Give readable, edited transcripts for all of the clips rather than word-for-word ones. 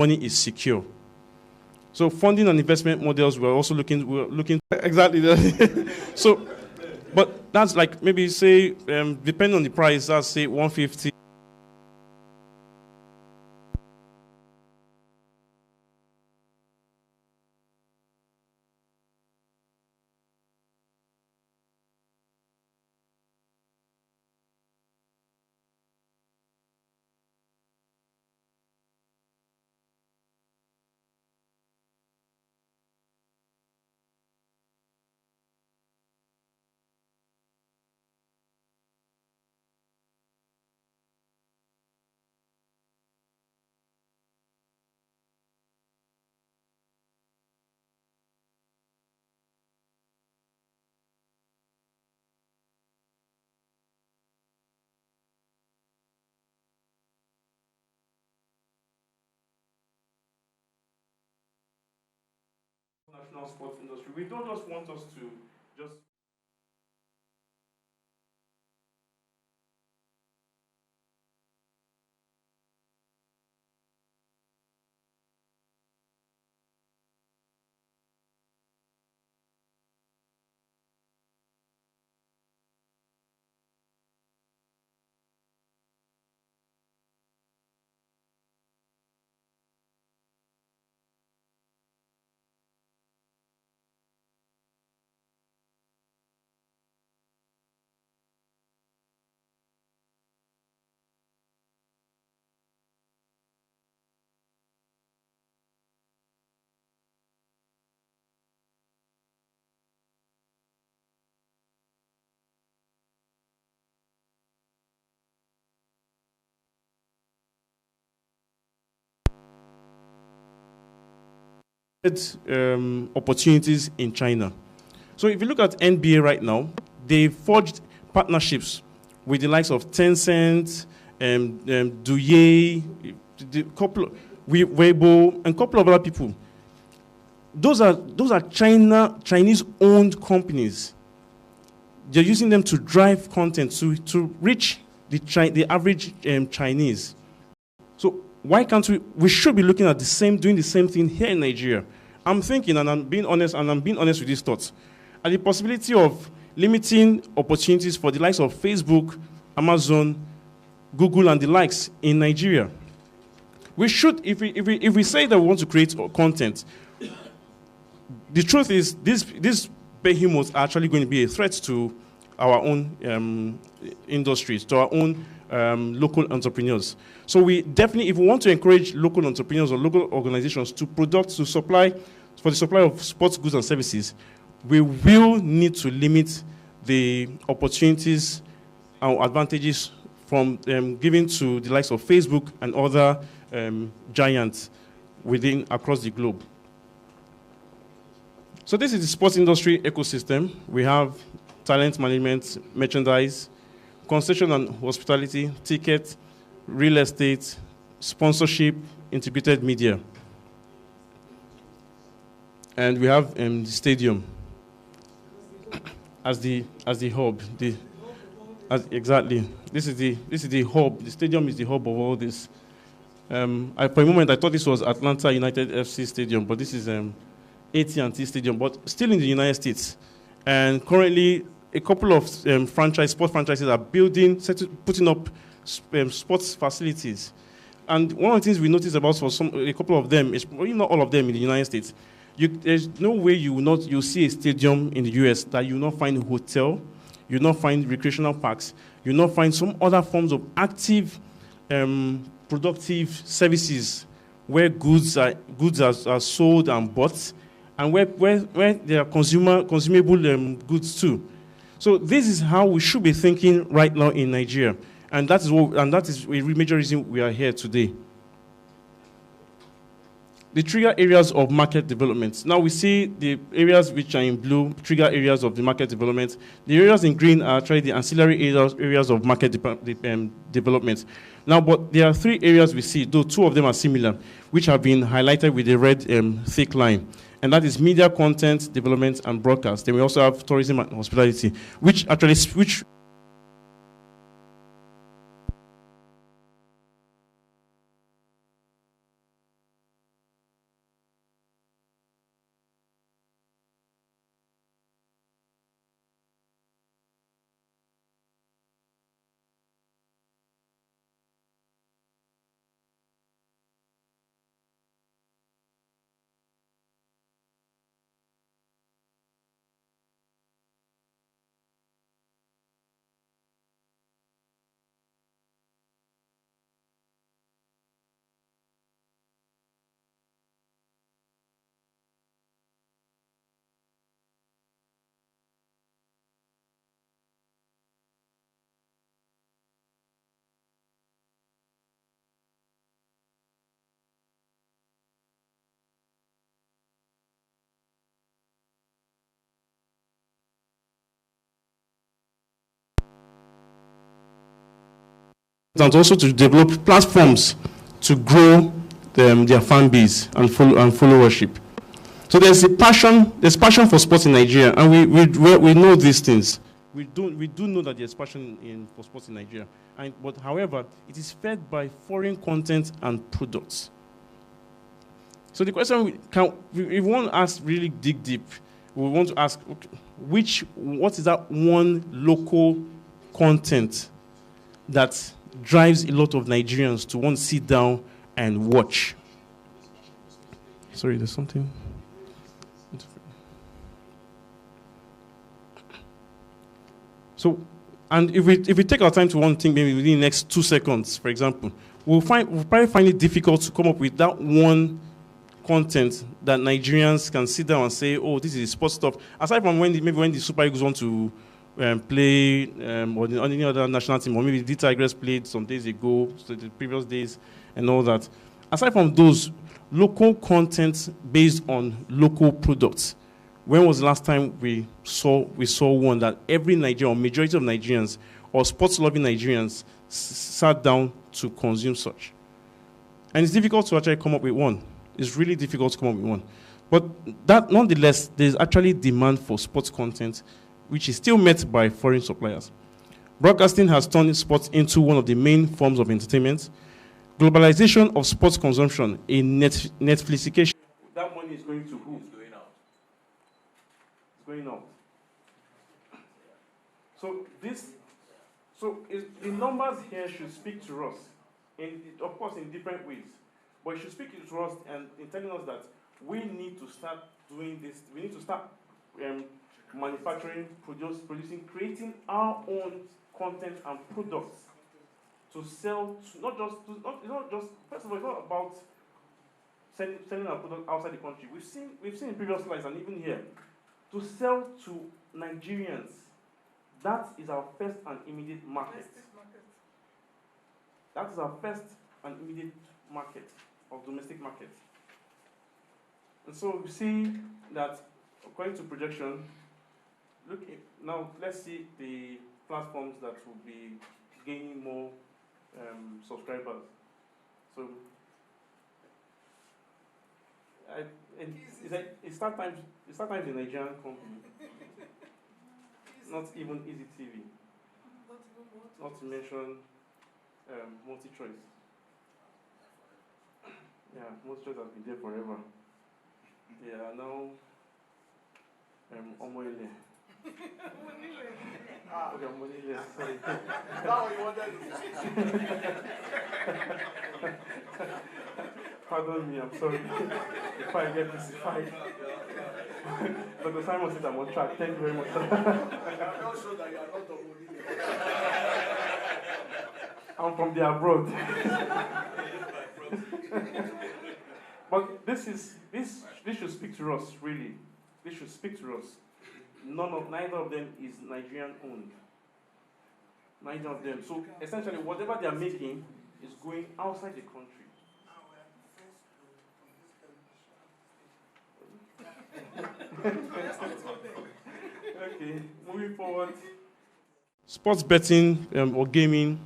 money is secure. So funding and investment models, we're looking exactly that. So, but that's like maybe say, depending on the price, that's say 150. National sports industry. We don't just want us to just opportunities in China. So if you look at NBA right now, they forged partnerships with the likes of Tencent, Douye, Weibo, and a couple of other people. Those are Chinese-owned companies. They're using them to drive content to reach the average Chinese. So why can't we should be looking at doing the same thing here in Nigeria. I'm thinking, and I'm being honest with these thoughts, at the possibility of limiting opportunities for the likes of Facebook, Amazon, Google, and the likes in Nigeria. We should, if we say that we want to create content, the truth is these behemoths are actually going to be a threat to our own industries, to our own local entrepreneurs. So we definitely, if we want to encourage local entrepreneurs or local organizations to supply of sports goods and services, we will need to limit the opportunities and advantages from given to the likes of Facebook and other giants across the globe. So this is the sports industry ecosystem. We have talent management, merchandise, concession and hospitality, ticket, real estate, sponsorship, integrated media. And we have the stadium as the hub. Exactly. This is the hub. The stadium is the hub of all this. For a moment, I thought this was Atlanta United FC Stadium, but this is AT&T Stadium, but still in the United States. And currently, a couple of sports franchises are putting up sports facilities. And one of the things we noticed about for a couple of them, is not all of them in the United States, there's no way you'll see a stadium in the US that you'll not find a hotel, you'll not find recreational parks, you'll not find some other forms of active, productive services where goods are sold and bought, and where there are consumable goods too. So this is how we should be thinking right now in Nigeria, and that is a major reason we are here today. The trigger areas of market development. Now we see the areas which are in blue, trigger areas of the market development. The areas in green are actually the ancillary areas of market development. Now, but there are three areas we see, though two of them are similar, which have been highlighted with a red thick line. And that is media content development and broadcast. Then we also have tourism and hospitality, which and also to develop platforms to grow their fan base and followership. So there's passion for sports in Nigeria, and we know these things. We do know that there's passion for sports in Nigeria, but however, it is fed by foreign content and products. So the question if we want to ask, really dig deep, we want to ask, okay, what is that one local content that drives a lot of Nigerians to want to sit down and watch? Sorry, there's something. So, and if we take our time to one thing, maybe within the next 2 seconds, for example, we'll probably find it difficult to come up with that one content that Nigerians can sit down and say, oh, this is sports stuff. Aside from when the Super Eagles want to play or on any other national team, or maybe the Tigers played some days ago, so the previous days, and all that. Aside from those local content based on local products, when was the last time we saw one that every Nigerian, or majority of Nigerians, or sports-loving Nigerians sat down to consume such? And it's difficult to actually come up with one. It's really difficult to come up with one. But that, nonetheless, there's actually demand for sports content, which is still met by foreign suppliers. Broadcasting has turned sports into one of the main forms of entertainment. Globalization of sports consumption, a Netflixification. That money is going to who? It's going out. It's going out. So the numbers here should speak to us, of course, in different ways. But it should speak to us and in telling us that we need to start doing this. We need to start manufacturing, producing, creating our own content and products to sell. Not just. First of all, it's not about selling our product outside the country. We've seen in previous slides and even here, to sell to Nigerians. That is our first and immediate market. That is our first and immediate market, of domestic market. And so we see that, according to projection, now let's see the platforms that will be gaining more subscribers. So it's start times a Nigerian company. Not even Easy TV. Not to mention multi-choice. Yeah, multi-choice has been there forever. They are now Omoile. Okay, Omoile, sorry. Now you wanted to pardon me, I'm sorry. If I get this, Dr. Simon said I'm on track. Thank you very much. I'm not sure that you are not Omoile. I'm from the abroad. But this should speak to us, really. This should speak to us. Neither of them is Nigerian owned. Neither of them. So essentially, whatever they are making is going outside the country. Okay, moving forward. Sports betting or gaming.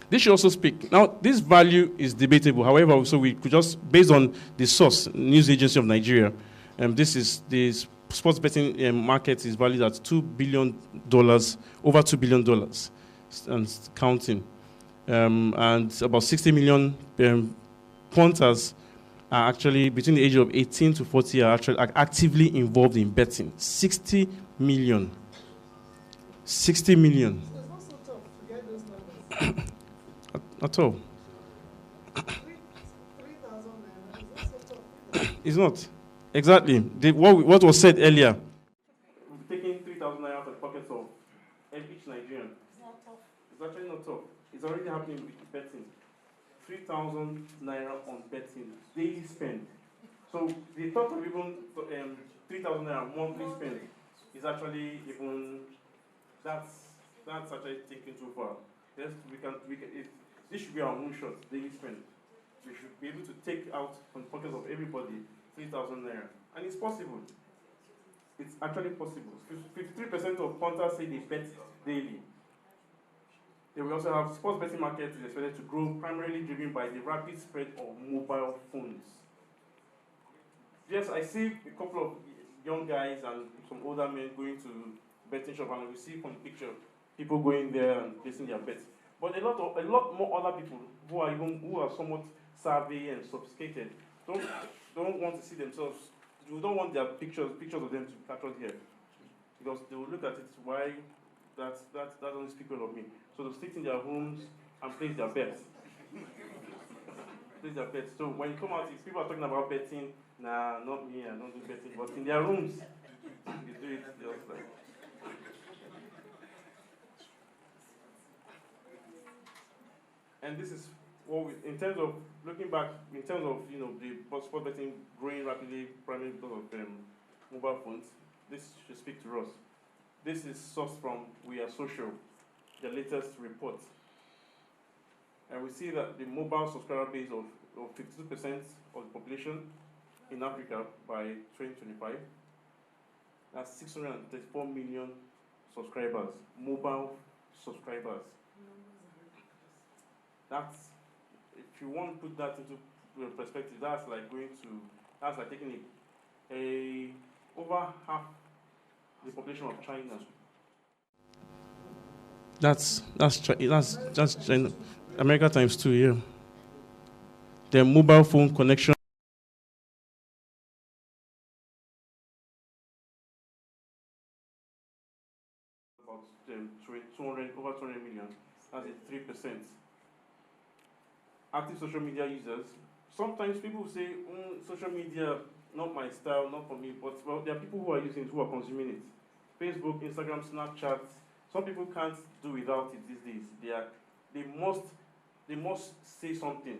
This should also speak. Now, this value is debatable. However, so we could just, based on the source, News Agency of Nigeria, the sports betting market is valued at $2 billion, over $2 billion, and counting. And about 60 million punters are actually, between the age of 18 to 40, are actively involved in betting. 60 million. 60 million. So it's not so tough to get those numbers. At all. 3,000 naira. It's not so tough. It's not. Exactly. What was said earlier. Taking 3,000 naira out of the pockets of each Nigerian. It's not tough. It's actually not tough. It's already happening with betting. 3,000 naira on betting. Daily spend. So the thought of even 3,000 naira monthly spend is actually even, that's actually taken too far. Yes, this should be our moonshot, daily spend. We should be able to take out from the pockets of everybody 3,000 naira. And it's possible. It's actually possible. 53% of punters say they bet daily. They will also have sports betting market is expected to grow, primarily driven by the rapid spread of mobile phones. Yes, I see a couple of young guys and some older men going to betting shop, and we see from the picture people going there and placing their bets. But a lot more other people who are somewhat savvy and sophisticated don't want to see themselves. We don't want their pictures of them to be captured here, because they will look at it. Why that doesn't speak well of me. So they'll sit in their homes and place their bets. Place their bets. So when you come out, if people are talking about betting, nah, not me, I don't do betting. But in their rooms, they do it just like. And this is what we, in terms of looking back, in terms of the sport betting growing rapidly, primarily because of mobile phones. This should speak to us. This is sourced from We Are Social, the latest report. And we see that the mobile subscriber base of 52% of the population in Africa by 2025, that's 634 million subscribers, mobile subscribers. That's, if you want to put that into perspective, that's like taking over half the population of China. That's China. America times 2, yeah. Their mobile phone connection. About over 200 million. That's 3%. Active social media users. Sometimes people say, social media, not my style, not for me, but well, there are people who are using it, who are consuming it. Facebook, Instagram, Snapchat. Some people can't do without it these days. They must say something.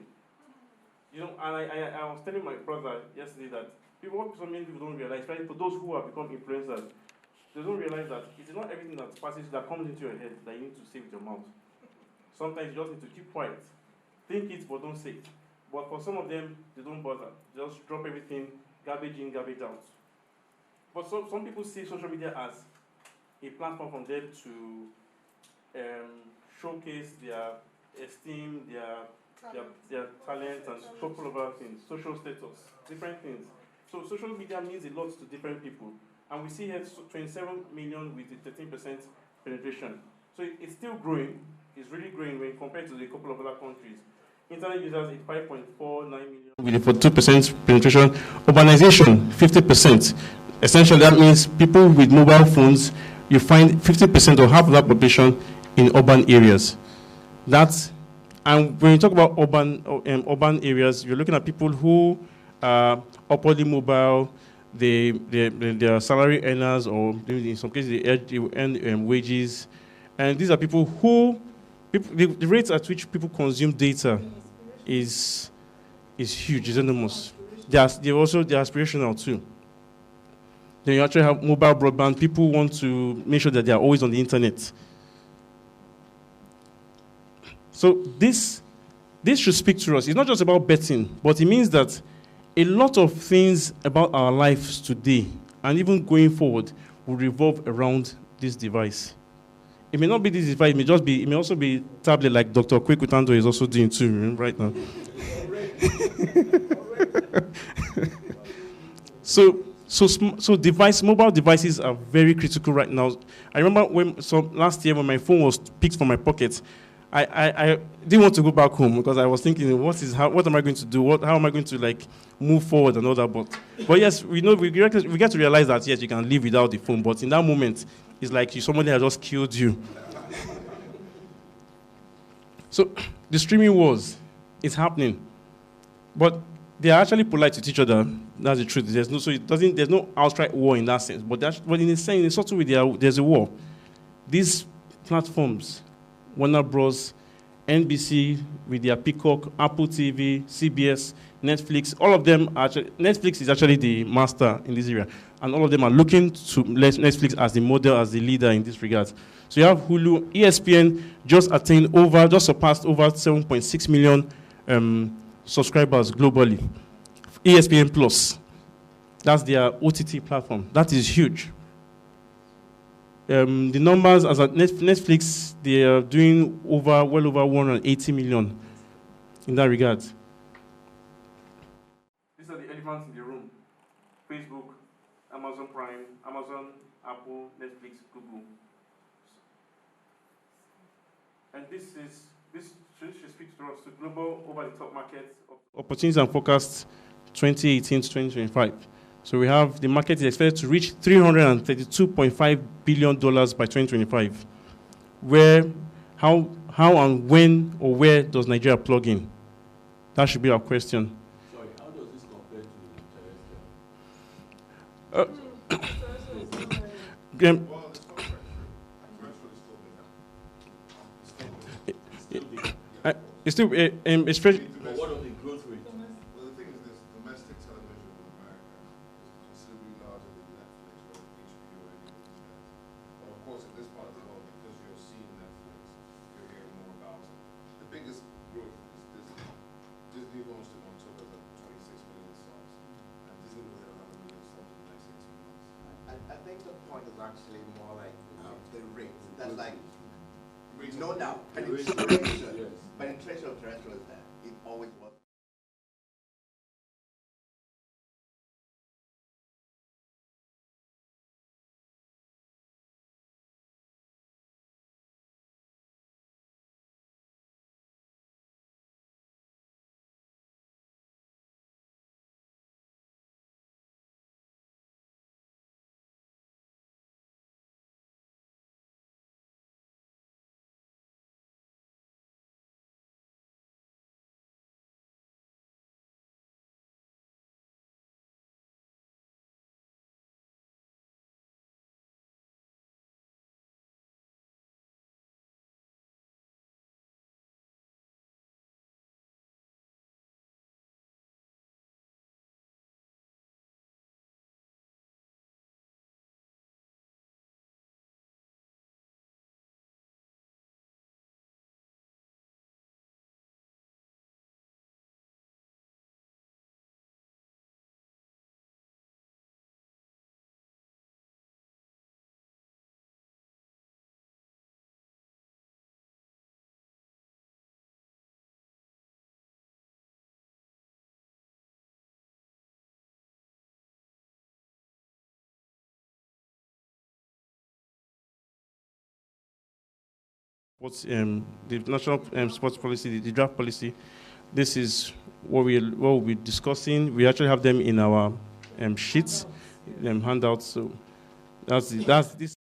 And I was telling my brother yesterday that so many people don't realize, right? For those who have become influencers, they don't realize that it is not everything that comes into your head that you need to say with your mouth. Sometimes you just need to keep quiet. Think it, but don't say it. But for some of them, they don't bother. Just drop everything, garbage in, garbage out. But some people see social media as a platform for them to showcase their esteem, their talent, and a couple of other things, social status, different things. So social media means a lot to different people. And we see here 27 million with a 13% penetration. So it's still growing. It's really growing when compared to a couple of other countries. Internet users is 5.49 million with a 42% penetration. Urbanization, 50%. Essentially, that means people with mobile phones, you find 50% or half of that population in urban areas. And when you talk about urban areas, you're looking at people who are upwardly mobile, they are salary earners, or in some cases they earn wages. And these are people who, the rates at which people consume data is huge, is enormous. They're aspirational too. Then you actually have mobile broadband. People want to make sure that they are always on the internet. So this should speak to us. It's not just about betting, but it means that a lot of things about our lives today, and even going forward, will revolve around this device. It may not be this device, it may also be tablet like Dr. Kwekutando is also doing too right now. So mobile devices are very critical right now. I remember last year when my phone was picked from my pocket, I didn't want to go back home because I was thinking, what am I going to do? How am I going to move forward and all that? But yes, we get to realize that yes, you can live without the phone. But in that moment, it's like somebody has just killed you. So the streaming wars is happening, but they are actually polite to each other. That's the truth. There's no outright war in that sense. But in a sort of way, there's a war. These platforms, Warner Bros., NBC with their Peacock, Apple TV, CBS, Netflix, all of them Netflix is actually the master in this area. And all of them are looking to Netflix as the model, as the leader in this regard. So you have Hulu, ESPN just surpassed over 7.6 million subscribers globally. ESPN Plus, that's their OTT platform. That is huge. The numbers as at Netflix, they are doing well over 180 million in that regard. These are the elephants in the room: Facebook, Amazon Prime, Amazon, Apple, Netflix, Google. And this should speak to us to global over-the-top markets opportunities and forecasts 2018 to 2025. So we have the market is expected to reach $332.5 billion by 2025. How and when or where does Nigeria plug in? That should be our question. Sorry, how does this compare to terrestrial? It's still, especially. But what on the growth rate? Well, the thing is this: domestic television in America is considerably larger than Netflix or HBO or any of these guys. But of course, in this part of the world, because you're seeing Netflix, you're hearing more about it. The biggest growth is Disney. Disney launched in October at 26 million subs, and Disney will hit 100 million subs in the next 18 months. I think the point is actually more like the rate. That's like, no doubt, penetration. Yes. Penetration of terrestrial is there. It always was. What's the national sports policy, the draft policy? This is what we'll be discussing. We actually have them in our sheets, handouts. So that's this.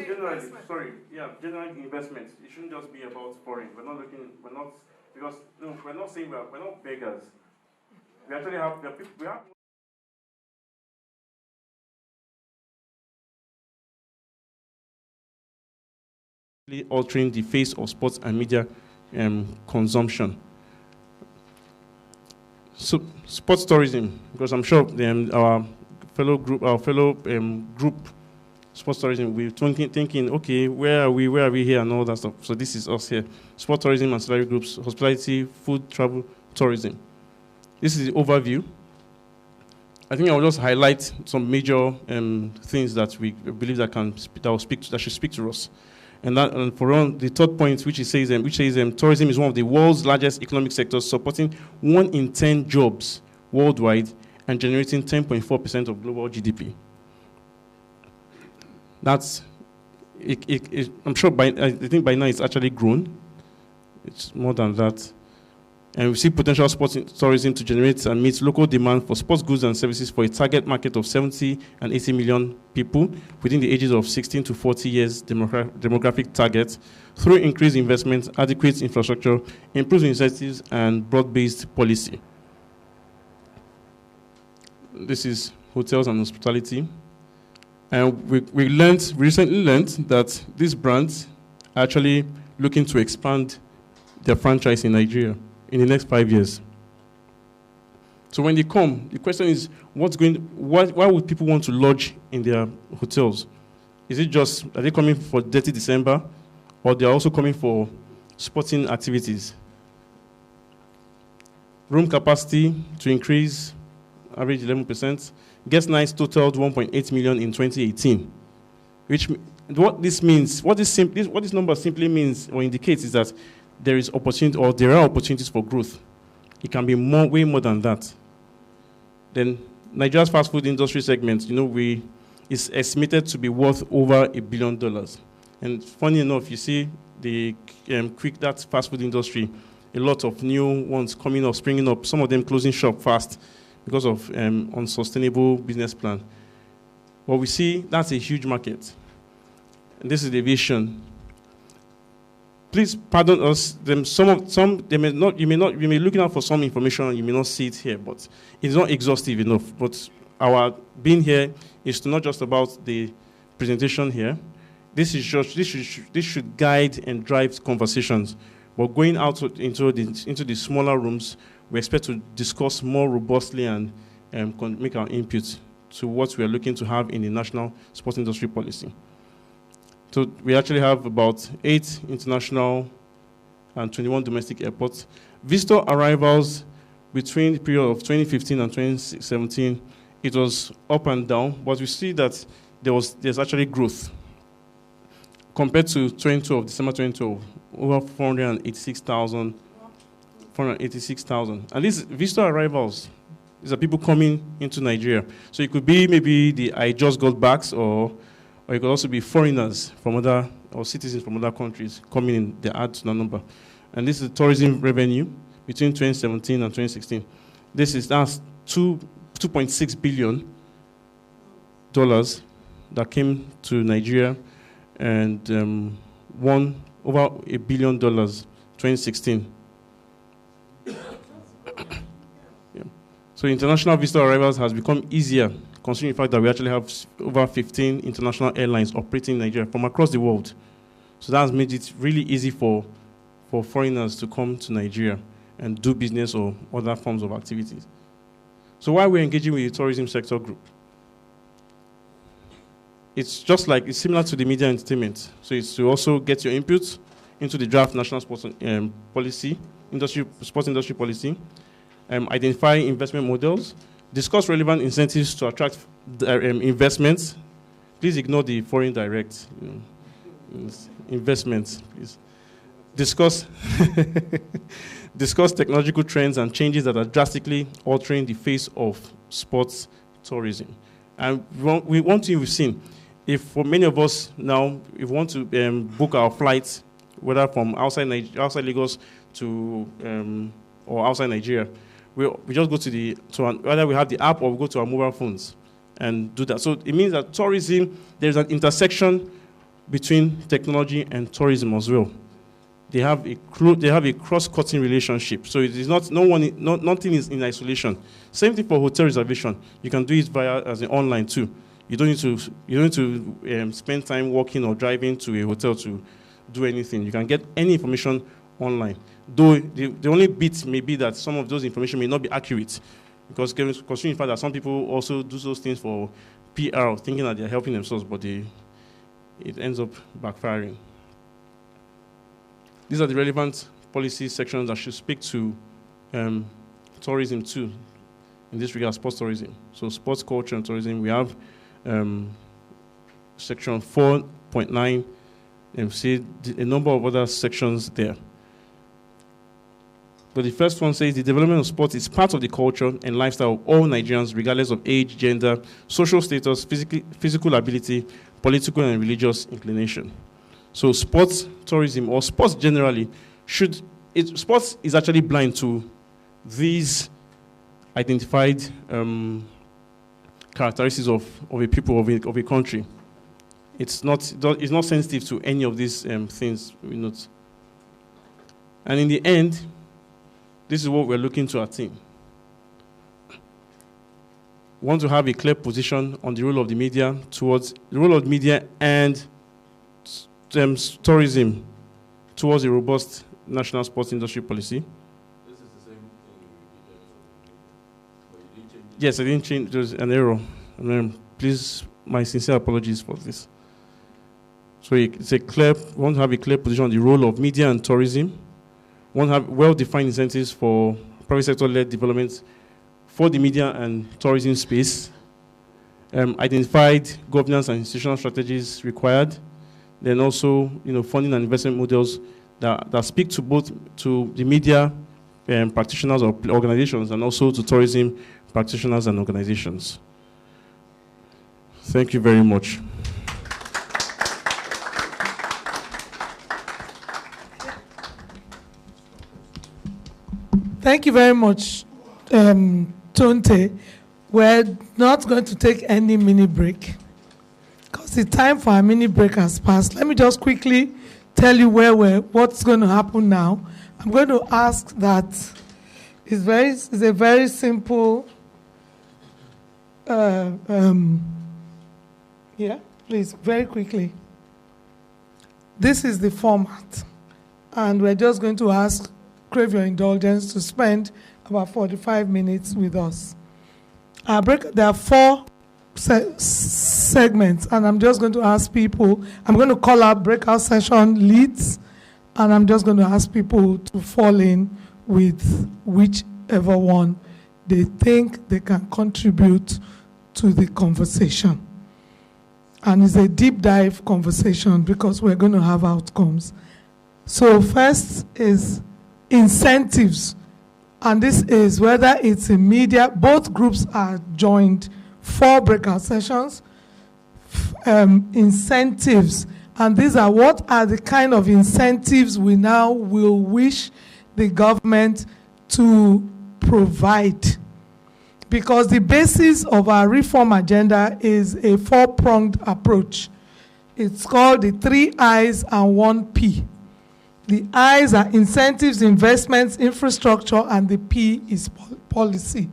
Generally, sorry, general investment. It shouldn't just be about foreign. We're not because we're not saying we're not beggars. We actually have people. We have altering the face of sports and media consumption. So sports tourism, because I'm sure our fellow group sports tourism, we're thinking, okay, where are we here and all that stuff. So this is us here. Sport tourism, ancillary groups, hospitality, food, travel, tourism. This is the overview. I think I will just highlight some major things that we believe that should speak to us. And for the third point, which says tourism is one of the world's largest economic sectors, supporting 1 in 10 jobs worldwide and generating 10.4% of global GDP. That's, I'm sure I think by now it's actually grown. It's more than that. And we see potential sports tourism to generate and meet local demand for sports goods and services for a target market of 70 and 80 million people within the ages of 16 to 40 years demographic target through increased investment, adequate infrastructure, improved incentives, and broad-based policy. This is hotels and hospitality. And we recently learned that these brands are actually looking to expand their franchise in Nigeria in the next 5 years. So when they come, the question is, why would people want to lodge in their hotels? Is it just, are they coming for Dirty December, or they are also coming for sporting activities? Room capacity to increase, average 11%. Guest nights totaled 1.8 million in 2018. What this number simply means or indicates is that there is opportunity, or there are opportunities for growth. It can be way more than that. Then Nigeria's fast food industry segment, is estimated to be worth over $1 billion. And funny enough, you see the that fast food industry, a lot of new ones coming up, springing up. Some of them closing shop fast because of unsustainable business plan. But we see that's a huge market. And this is the vision. Please pardon us. You may be looking out for some information and you may not see it here, but it's not exhaustive enough. But our being here is to not just about the presentation here. This should guide and drive conversations. But going out into the smaller rooms, we expect to discuss more robustly and make our input to what we are looking to have in the national sports industry policy. So we actually have about 8 international and 21 domestic airports. Visitor arrivals between the period of 2015 and 2017, it was up and down, but we see that there's actually growth. Compared to 2012, December 2012, over 486,000. And these visitor arrivals, these are people coming into Nigeria. So it could be maybe the I just got backs, or it could also be foreigners from other, or citizens from other countries coming in. They add to the number. And this is tourism revenue between 2017 and 2016. That's $2.6 billion that came to Nigeria, and won over $1 billion 2016. So international visitor arrivals has become easier, considering the fact that we actually have over 15 international airlines operating in Nigeria from across the world. So that's made it really easy for foreigners to come to Nigeria and do business or other forms of activities. So why we're engaging with the tourism sector group? It's similar to the media entertainment. So it's to also get your input into the draft national sports policy, sports industry policy, identify investment models, discuss relevant incentives to attract investments. Please ignore the foreign direct investments. Please. Discuss technological trends and changes that are drastically altering the face of sports tourism. And we've seen, if for many of us now, if we want to book our flights, whether from outside Lagos to or outside Nigeria, we just go to whether we have the app or we go to our mobile phones and do that. So it means that tourism, there's an intersection between technology and tourism as well. They have a cross-cutting relationship. So it is nothing is in isolation. Same thing for hotel reservation. You can do it as an online too. You don't need to spend time walking or driving to a hotel to do anything. You can get any information online. Though the only bit may be that some of those information may not be accurate, because considering the fact that some people also do those things for PR, thinking that they're helping themselves, but it ends up backfiring. These are the relevant policy sections that should speak to tourism too. In this regard, sports tourism. So sports culture and tourism, we have section 4.9, and see a number of other sections there. But the first one says the development of sports is part of the culture and lifestyle of all Nigerians, regardless of age, gender, social status, physical ability, political and religious inclination. So sports tourism, or sports generally, should sports is actually blind to these identified characteristics of a people, of a country. It's not sensitive to any of these things. And in the end, this is what we're looking to attain. We want to have a clear position on the role of the media and tourism towards a robust national sports industry policy. This is the same thing you repeated, but you didn't change it. Yes, I didn't change. There was an error. Please, my sincere apologies for this. So we want to have a clear position on the role of media and tourism. We want to have well-defined incentives for private sector-led development for the media and tourism space. Identified governance and institutional strategies required. Then also, funding and investment models that speak to both to the media practitioners or organizations and also to tourism practitioners and organizations. Thank you very much. Thank you very much, Tonte. We're not going to take any mini break because the time for a mini break has passed. Let me just quickly tell you what's going to happen now. I'm going to ask that it's a very simple. Please, very quickly. This is the format, and we're just going to crave your indulgence to spend about 45 minutes with us. There are 4 segments, and I'm just going to ask people, I'm going to call out breakout session leads, and I'm just going to ask people to fall in with whichever one they think they can contribute to the conversation. And it's a deep dive conversation because we're going to have outcomes. So first is incentives. And this is whether it's in media, both groups are joined 4 breakout sessions. Incentives. And these are what are the kind of incentives we now will wish the government to provide. Because the basis of our reform agenda is a 4-pronged approach. It's called the 3 I's and 1 P. The I's are incentives, investments, infrastructure, and the P is policy.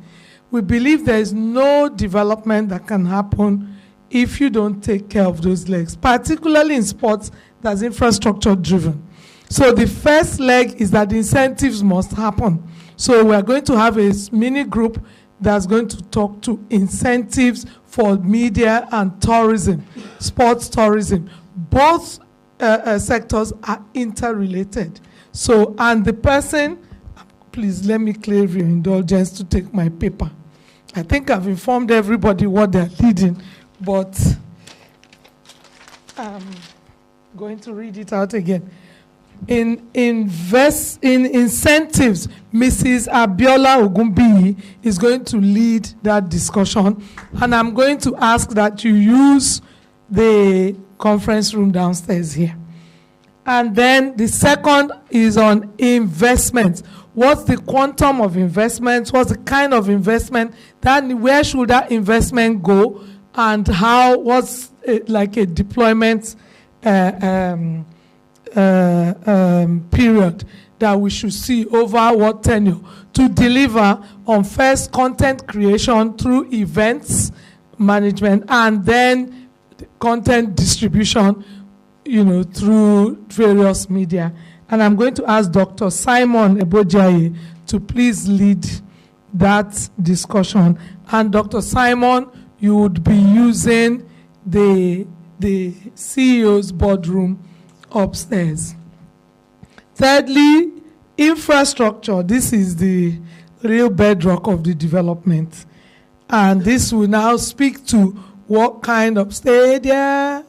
We believe there is no development that can happen if you don't take care of those legs, particularly in sports that's infrastructure driven. So the first leg is that the incentives must happen. So we're going to have a mini group that's going to talk to incentives for media and tourism, sports tourism. Both sectors are interrelated. So, and the person, please let me crave your indulgence to take my paper. I think I've informed everybody what they're leading, but I'm going to read it out again. In incentives, Mrs. Abiola Ogunbiyi is going to lead that discussion, and I'm going to ask that you use the conference room downstairs here. And then the second is on investment. What's the quantum of investment? What's the kind of investment? Where should that investment go? And what's like a deployment period that we should see over what tenure to deliver on first content creation through events management and then content distribution, through various media. And I'm going to ask Dr. Simon Ebojaye to please lead that discussion. And Dr. Simon, you would be using the CEO's boardroom upstairs. Thirdly, infrastructure. This is the real bedrock of the development. And this will now speak to what kind of stadia,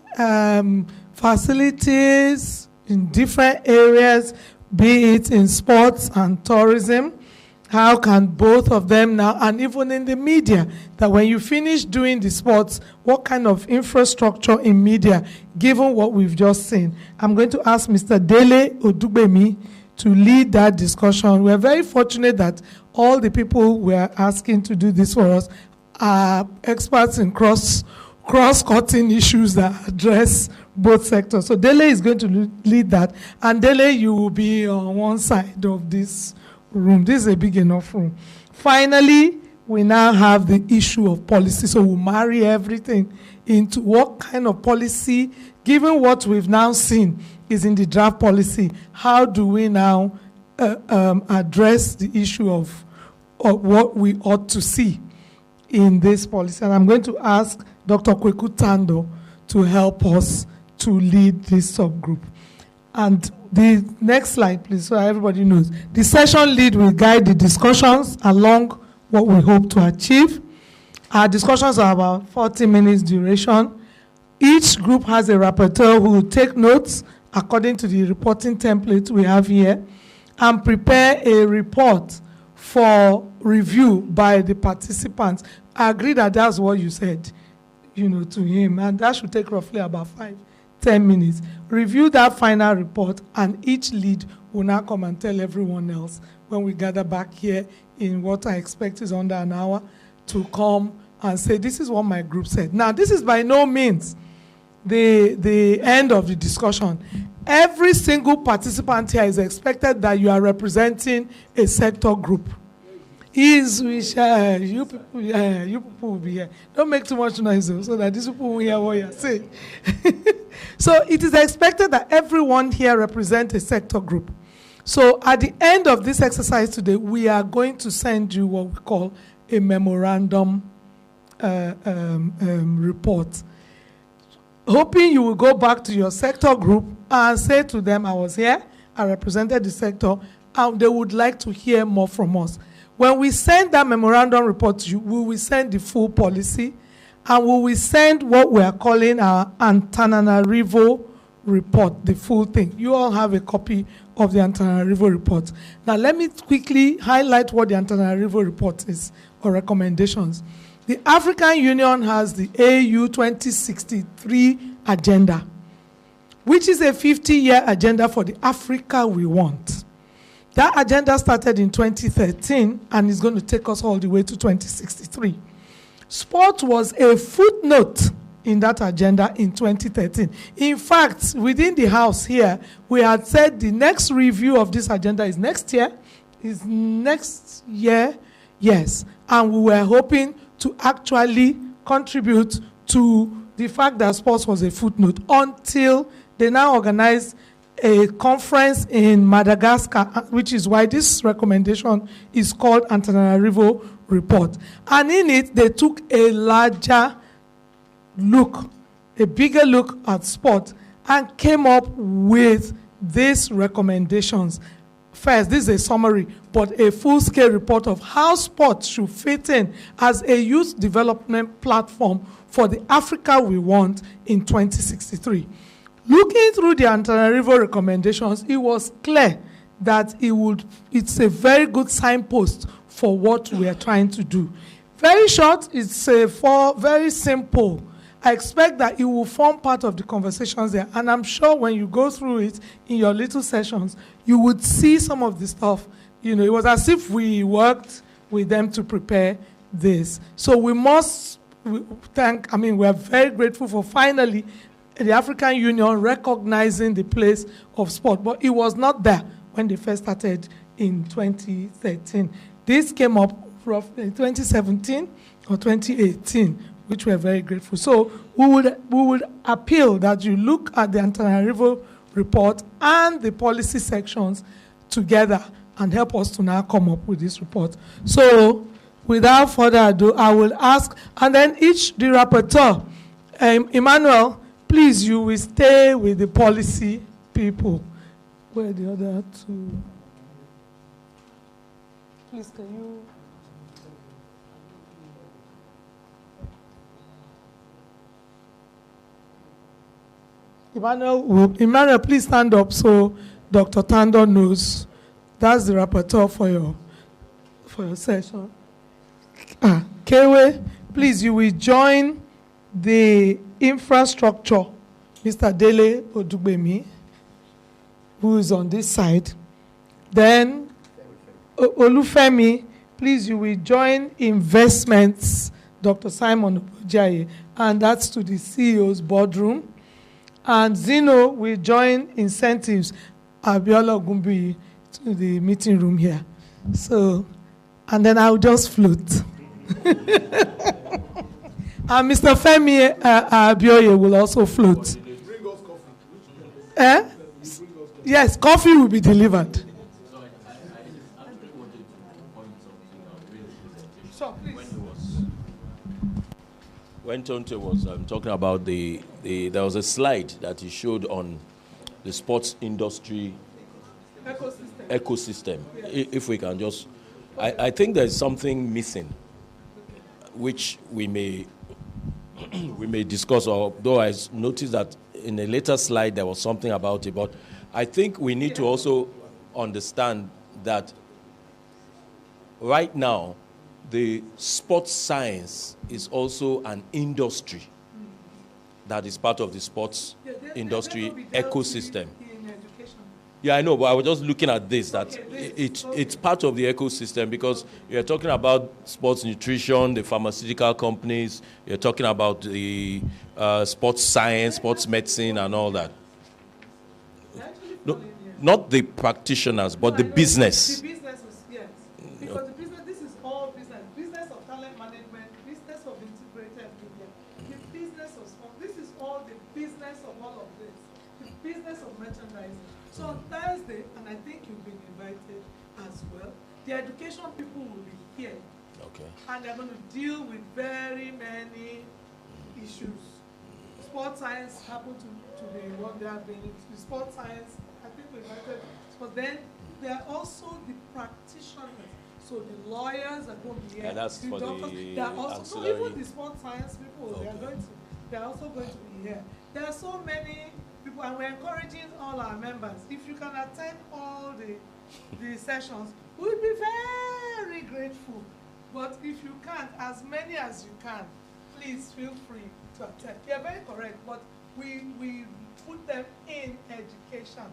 facilities in different areas, be it in sports and tourism. How can both of them now, and even in the media, that when you finish doing the sports, what kind of infrastructure in media, given what we've just seen? I'm going to ask Mr. Dele Odugbemi to lead that discussion. We're very fortunate that all the people we're asking to do this for us are experts in cross-cutting issues that address both sectors. So Dele is going to lead that. And Dele, you will be on one side of this room. This is a big enough room. Finally, we now have the issue of policy. So we'll marry everything into what kind of policy, given what we've now seen is in the draft policy, how do we now address the issue of what we ought to see in this policy? And I'm going to ask Dr. Kweku Tando to help us to lead this subgroup. And the next slide, please, so everybody knows. The session lead will guide the discussions along what we hope to achieve. Our discussions are about 40 minutes duration. Each group has a rapporteur who will take notes according to the reporting template we have here and prepare a report for review by the participants. I agree that that's what you said, to him, and that should take roughly about 5-10 minutes. Review that final report, and each lead will now come and tell everyone else when we gather back here in what I expect is under an hour to come and say, this is what my group said. Now, this is by no means the end of the discussion. Every single participant here is expected that you are representing a sector group. You people will be here. Don't make too much noise so that these people will hear what you're saying. So it is expected that everyone here represents a sector group. So at the end of this exercise today, we are going to send you what we call a memorandum report. Hoping you will go back to your sector group and say to them, I was here, I represented the sector, and they would like to hear more from us. When we send that memorandum report to you, we will send the full policy, and we will send what we are calling our Antananarivo report, the full thing. You all have a copy of the Antananarivo report. Now, let me quickly highlight what the Antananarivo report is, or recommendations. The African Union has the AU 2063 agenda, which is a 50-year agenda for the Africa we want. That agenda started in 2013 and is going to take us all the way to 2063. Sport was a footnote in that agenda in 2013. In fact, within the House here, we had said the next review of this agenda is next year. Yes. And we were hoping to actually contribute to the fact that sports was a footnote until they now organized a conference in Madagascar, which is why this recommendation is called Antananarivo Report. And in it, they took a larger look, a bigger look at sport and came up with these recommendations. First, this is a summary, but a full-scale report of how sports should fit in as a youth development platform for the Africa we want in 2063. Looking through the Antananarivo recommendations, it was clear that it's a very good signpost for what we are trying to do. Very short, it's very simple. I expect that it will form part of the conversations there, and I'm sure when you go through it in your little sessions, you would see some of the stuff. It was as if we worked with them to prepare this. So we are very grateful for finally the African Union recognizing the place of sport, but it was not there when they first started in 2013. This came up roughly in 2017 or 2018, which we're very grateful. So we would appeal that you look at the Antananarivo report and the policy sections together and help us to now come up with this report. So without further ado, I will ask, and then the rapporteur, Emmanuel, please, you will stay with the policy people. Where are the other two? Please, can you? Emmanuel, please stand up so Dr. Tando knows. That's the rapporteur for your session. Kewe, please, you will join the infrastructure, Mr. Dele Odugbemi, who is on this side, Then Olufemi, please, you will join investments, Dr. Simon Ojaye, and that's to the CEO's boardroom. And Zeno will join incentives, Abiola Gumbi, to the meeting room here. So, and then I'll just float. And Mr. Femi Abioye will also float. Bring us coffee. Eh? Yes, coffee will be delivered. So I actually wanted to point something out during the presentation. So, please. When Tonte was talking about there was a slide that he showed on the sports industry ecosystem. If we can just, I think there's something missing, which we may discuss. Although I noticed that in a later slide there was something about it, but I think we need to also understand that right now the sports science is also an industry that is part of the sports industry ecosystem. Yeah, I know, but I was just looking at this, that it's part of the ecosystem, because you're talking about sports nutrition, the pharmaceutical companies, you're talking about the sports science, sports medicine, and all that. No, not the practitioners, but the business. The businesses, yes. Because the business, this is all business. Business of talent management, business of integrated media, the business of sport. This is all the business of all of this. The business of merchandising. So on Thursday, and I think you've been invited as well, the education people will be here. Okay. And they're going to deal with very many issues. Sports science happened to be what they have been. The sports science, I think we invited. But then there are also the practitioners. So the lawyers are going to be here. And that's for doctors, the they are also, ancillary. so even the sports science people, Okay. they are also going to be here. There are so many people, and we're encouraging all our members. If you can attend all the sessions, we'll be very grateful. But if you can't, as many as you can, please feel free to attend. You're very correct, but we put them in education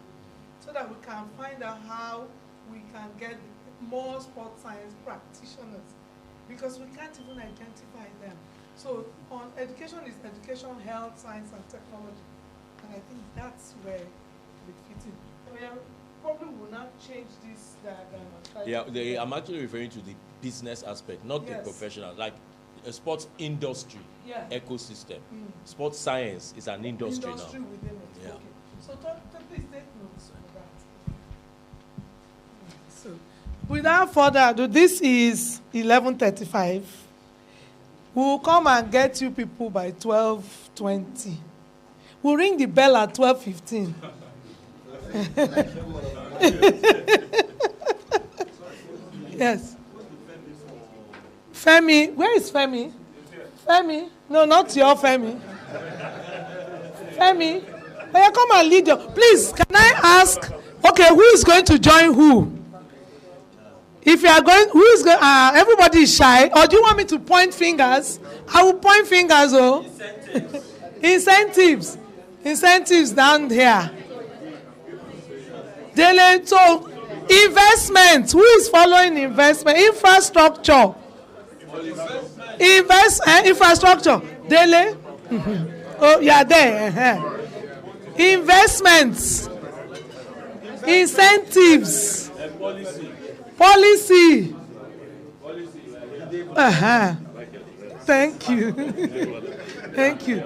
so that we can find out how we can get more sports science practitioners, because we can't even identify them. So on education is education, health, science, and technology. And I think that's where we fit in. We probably will not change this diagram. Yeah, I'm actually referring to the business aspect, not the professional. Like a sports industry ecosystem. Sports science is an industry now. Within it. Yeah. Okay. So please take notes of that. So without further ado, this is 11:35. We'll come and get you people by 12:20. We'll ring the bell at 12:15. Yes. Femi, where is Femi? Femi? No, not your Femi. Femi, may I come and lead you? Please, can I ask, okay, who is going to join who? If you are going, who is going, everybody is shy, or do you want me to point fingers? I will point fingers, oh. Incentives. Incentives down here. So, investment. Who is following investment? Infrastructure. Infrastructure. Dele. Oh, you are there. Investments. Incentives. Policy. Thank you. Thank you.